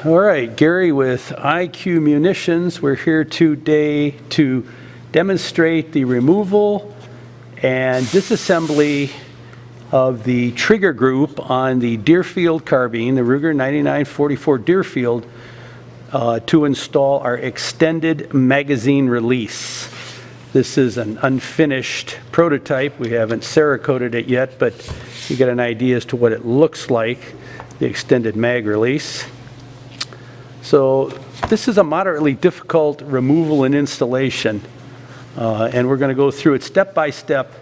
All right, Gary with IQ Munitions. We're here today to demonstrate the removal and disassembly of the trigger group on the Deerfield carbine, the Ruger 9944 Deerfield, to install our extended magazine release. This is an unfinished prototype. We haven't Cerakoted it yet, but you get an idea as to what it looks like, the extended mag release. So this is a moderately difficult removal and installation, and we're going to go through it step by step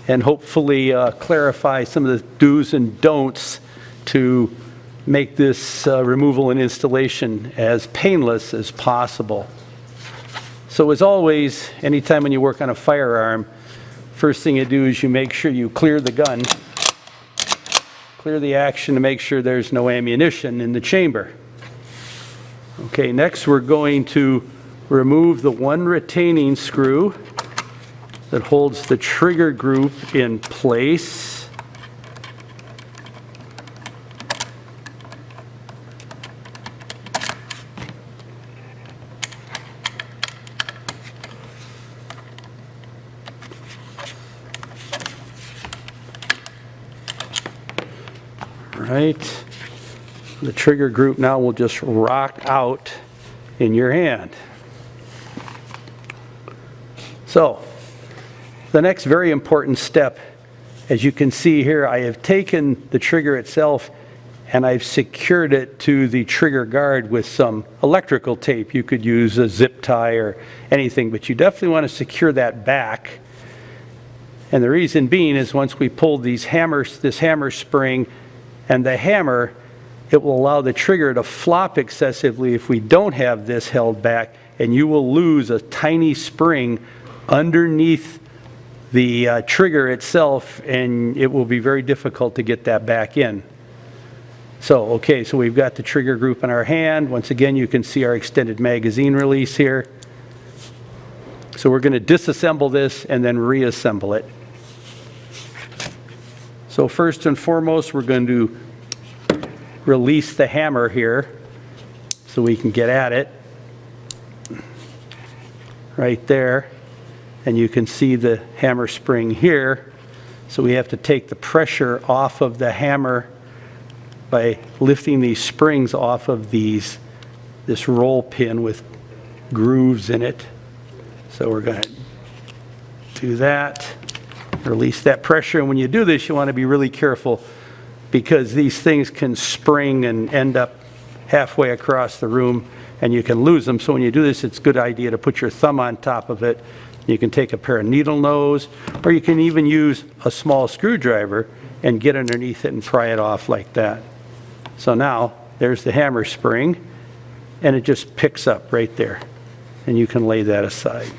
and hopefully clarify some of the do's and don'ts to make this removal and installation as painless as possible. So as always, anytime when you work on a firearm, first thing you do is you make sure you clear the gun, clear the action to make sure there's no ammunition in the chamber. Okay, next we're going to remove the one retaining screw that holds the trigger group in place. Right. The trigger group now will just rock out in your hand. So, the next very important step, as you can see here, I have taken the trigger itself and I've secured it to the trigger guard with some electrical tape. You could use a zip tie or anything, but you definitely want to secure that back. And the reason being is once we pull these hammers, this hammer spring and the hammer, it will allow the trigger to flop excessively if we don't have this held back, and you will lose a tiny spring underneath the trigger itself, and it will be very difficult to get that back in. So, okay, so we've got the trigger group in our hand. Once again, you can see our extended magazine release here. So we're going to disassemble this and then reassemble it. So first and foremost, we're going to release the hammer here so we can get at it right there, and you can see the hammer spring here. So we have to take the pressure off of the hammer by lifting these springs off of this roll pin with grooves in it. So we're going to do that, release that pressure, and when you do this you want to be really careful because these things can spring and end up halfway across the room and you can lose them. So when you do this, it's a good idea to put your thumb on top of it. You can take a pair of needle nose, or you can even use a small screwdriver and get underneath it and pry it off like that. So now there's the hammer spring and it just picks up right there. And you can lay that aside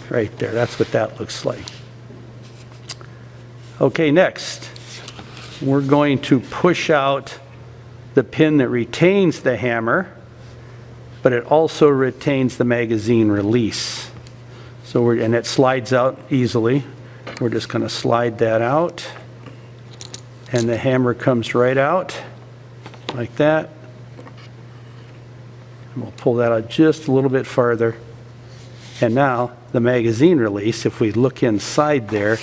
right there. That's what that looks like. Okay, next. We're going to push out the pin that retains the hammer, but it also retains the magazine release. So and it slides out easily. We're just going to slide that out, and the hammer comes right out like that. And we'll pull that out just a little bit farther. And now the magazine release, if we look inside there,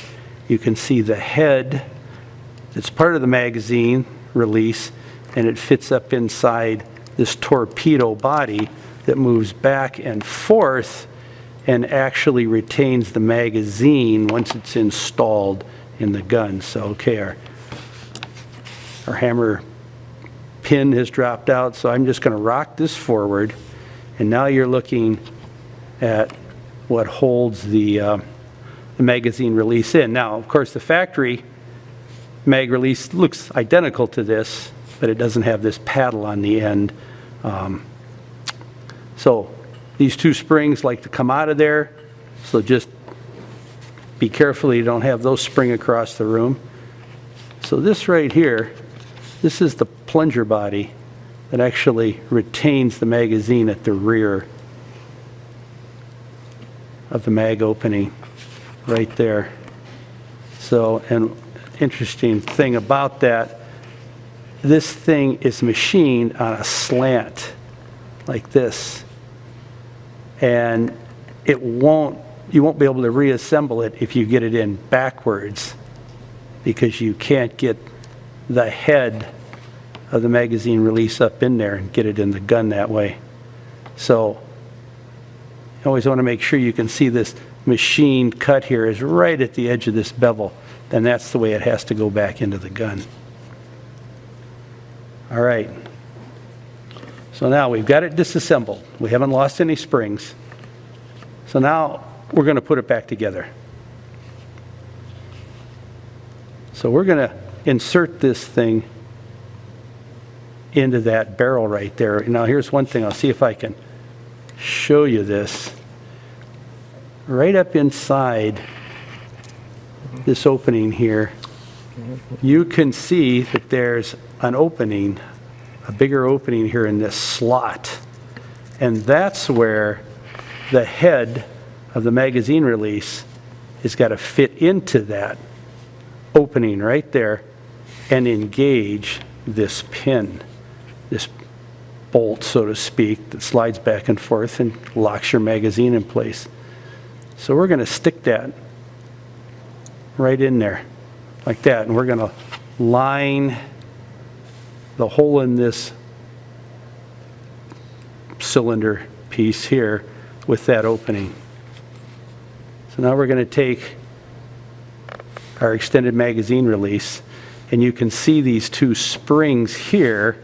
you can see the head. It's part of the magazine release, and it fits up inside this torpedo body that moves back and forth and actually retains the magazine once it's installed in the gun. So, okay, our hammer pin has dropped out, so I'm just going to rock this forward, and now you're looking at what holds the magazine release in. Now, of course, the factory mag release looks identical to this, but it doesn't have this paddle on the end. So these two springs like to come out of there, so just be careful you don't have those spring across the room. So this right here, this is the plunger body that actually retains the magazine at the rear of the mag opening right there. So, and interesting thing about that this thing is machined on a slant like this. And you won't be able to reassemble it if you get it in backwards, because you can't get the head of the magazine release up in there and get it in the gun that way. So you always want to make sure you can see this machined cut here is right at the edge of this bevel. Then that's the way it has to go back into the gun. All right. So now we've got it disassembled. We haven't lost any springs. So now we're going to put it back together. So we're going to insert this thing into that barrel right there. Now here's one thing. I'll see if I can show you this. Right up inside this opening here, you can see that there's an opening, a bigger opening here in this slot. And that's where the head of the magazine release has got to fit into that opening right there and engage this pin, this bolt, so to speak, that slides back and forth and locks your magazine in place. So we're going to stick that right in there like that, and we're going to line the hole in this cylinder piece here with that opening. So now we're going to take our extended magazine release, and you can see these two springs here.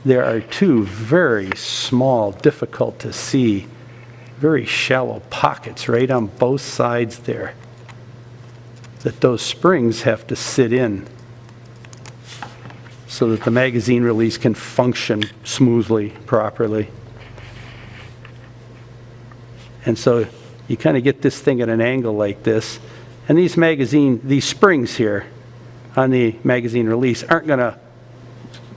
There are two very small, difficult to see, very shallow pockets right on both sides there that those springs have to sit in so that the magazine release can function smoothly, properly. And so you kind of get this thing at an angle like this. And these springs here on the magazine release aren't going to,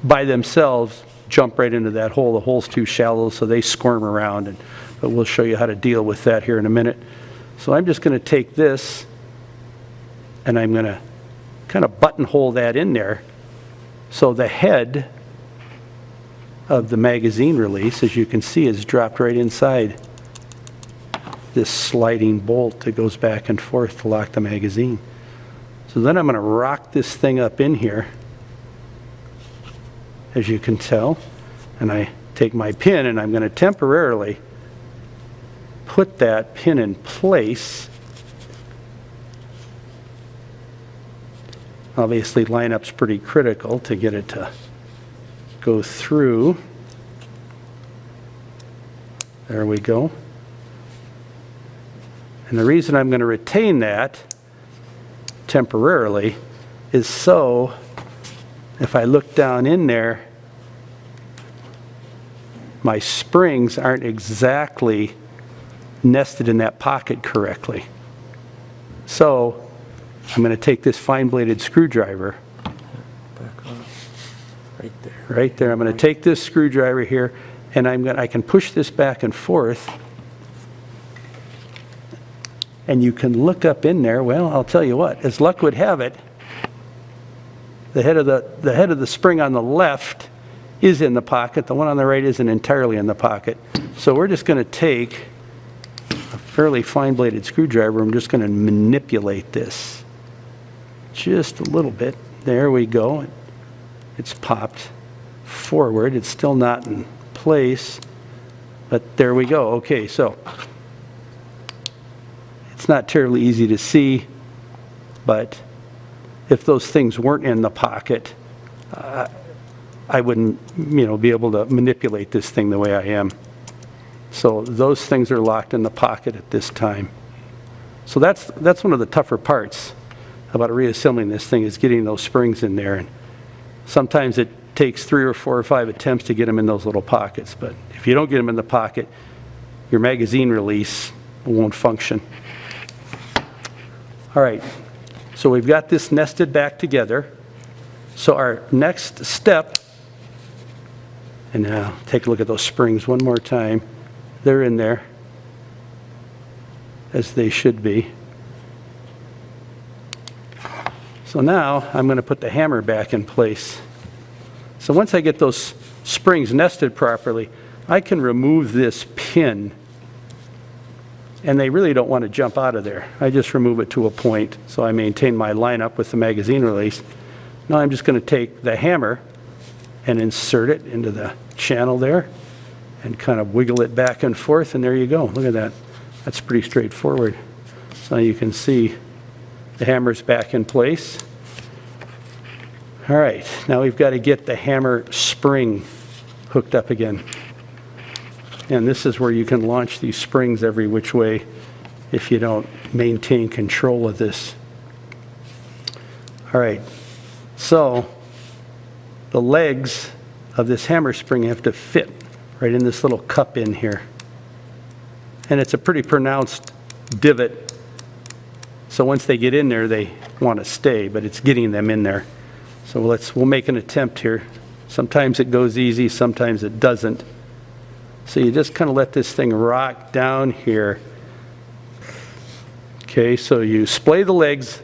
by themselves, jump right into that hole. The hole's too shallow, so they squirm around. But we'll show you how to deal with that here in a minute. So I'm just going to take this, and I'm going to kind of buttonhole that in there. So the head of the magazine release, as you can see, is dropped right inside this sliding bolt that goes back and forth to lock the magazine. So then I'm going to rock this thing up in here, as you can tell, and I take my pin and I'm going to temporarily put that pin in place. Obviously, lineup's pretty critical to get it to go through. There we go. And the reason I'm going to retain that temporarily is so if I look down in there, my springs aren't exactly nested in that pocket correctly. So I'm going to take this fine-bladed screwdriver. Back off. Right there. Right there. I'm going to take this screwdriver here, and I can push this back and forth. And you can look up in there. Well, I'll tell you what, as luck would have it, the head of the spring on the left is in the pocket. The one on the right isn't entirely in the pocket. So we're just going to take a fairly fine-bladed screwdriver. I'm just going to manipulate this just a little bit. There we go. It's popped forward. It's still not in place, but there we go. Okay, so it's not terribly easy to see, but if those things weren't in the pocket, I wouldn't, be able to manipulate this thing the way I am. So those things are locked in the pocket at this time. So that's one of the tougher parts about reassembling this thing, is getting those springs in there. And sometimes it takes 3 or 4 or 5 attempts to get them in those little pockets. But if you don't get them in the pocket, your magazine release won't function. All right, so we've got this nested back together. So our next step, and now take a look at those springs one more time. They're in there, as they should be. So now I'm going to put the hammer back in place. So once I get those springs nested properly, I can remove this pin, and they really don't want to jump out of there. I just remove it to a point so I maintain my lineup with the magazine release. Now I'm just going to take the hammer and insert it into the channel there and kind of wiggle it back and forth, and there you go. Look at that. That's pretty straightforward. So you can see the hammer's back in place. All right, now we've got to get the hammer spring hooked up again. And this is where you can launch these springs every which way if you don't maintain control of this. All right, so the legs of this hammer spring have to fit right in this little cup in here. And it's a pretty pronounced divot. So once they get in there, they want to stay, but it's getting them in there. So we'll make an attempt here. Sometimes it goes easy, sometimes it doesn't. So you just kind of let this thing rock down here. Okay, so you splay the legs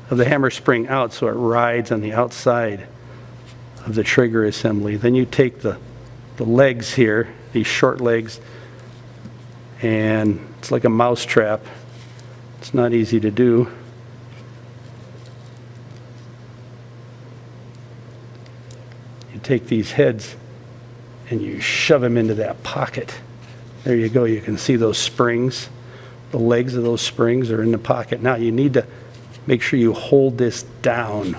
of the hammer spring out so it rides on the outside of the trigger assembly. Then you take the legs here, these short legs, and it's like a mouse trap. It's not easy to do. You take these heads and you shove them into that pocket. There you go. You can see those springs. The legs of those springs are in the pocket. Now you need to make sure you hold this down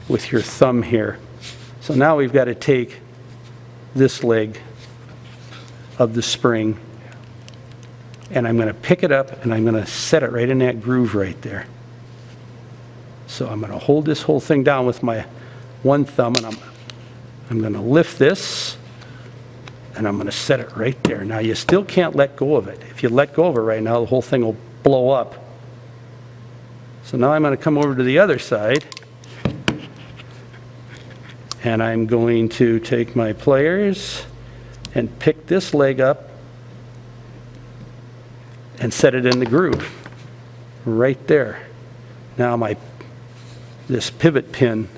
with your thumb here. So now we've got to take this leg of the spring, and I'm going to pick it up and I'm going to set it right in that groove right there. So I'm going to hold this whole thing down with my one thumb, and I'm going to lift this, and I'm going to set it right there. Now you still can't let go of it. If you let go of it right now, the whole thing will blow up. So now I'm going to come over to the other side, and I'm going to take my pliers and pick this leg up and set it in the groove right there. Now this pivot pin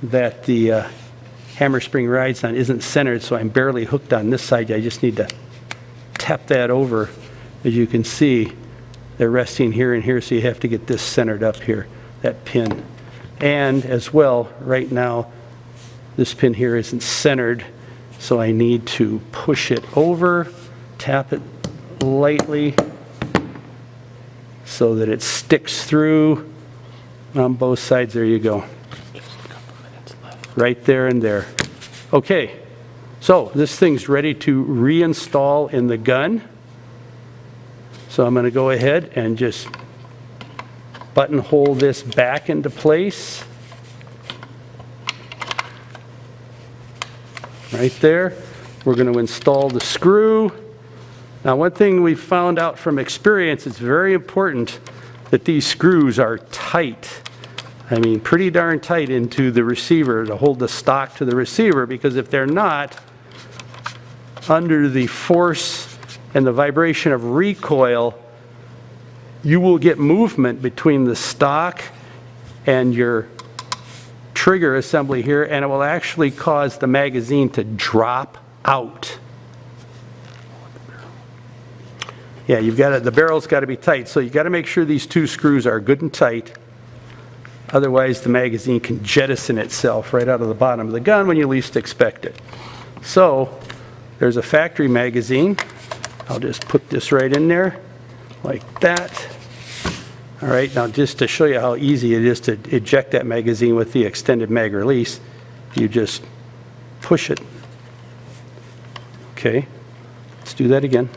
that the hammer spring rides on isn't centered, so I'm barely hooked on this side. I just need to tap that over. As you can see, they're resting here and here, so you have to get this centered up here, that pin. And as well, right now, this pin here isn't centered, so I need to push it over, tap it lightly so that it sticks through on both sides. There you go. Right there and there. Okay, so this thing's ready to reinstall in the gun. So I'm going to go ahead and just buttonhole this back into place. Right there. We're going to install the screw. Now, one thing we found out from experience, it's very important that these screws are tight. I mean, pretty darn tight into the receiver to hold the stock to the receiver, because if they're not, under the force and the vibration of recoil, you will get movement between the stock and your trigger assembly here, and it will actually cause the magazine to drop out. Yeah, you've got the barrel's got to be tight, so you've got to make sure these two screws are good and tight. Otherwise, the magazine can jettison itself right out of the bottom of the gun when you least expect it. So, there's a factory magazine. I'll just put this right in there, like that. All right, now just to show you how easy it is to eject that magazine with the extended mag release, you just push it. Okay, let's do that again.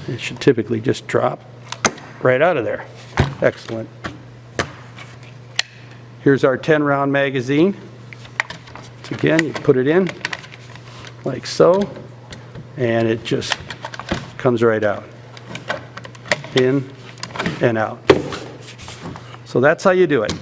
It should typically just drop right out of there. Excellent. Here's our 10-round magazine. So again, you put it in like so, and it just comes right out. In and out. So that's how you do it.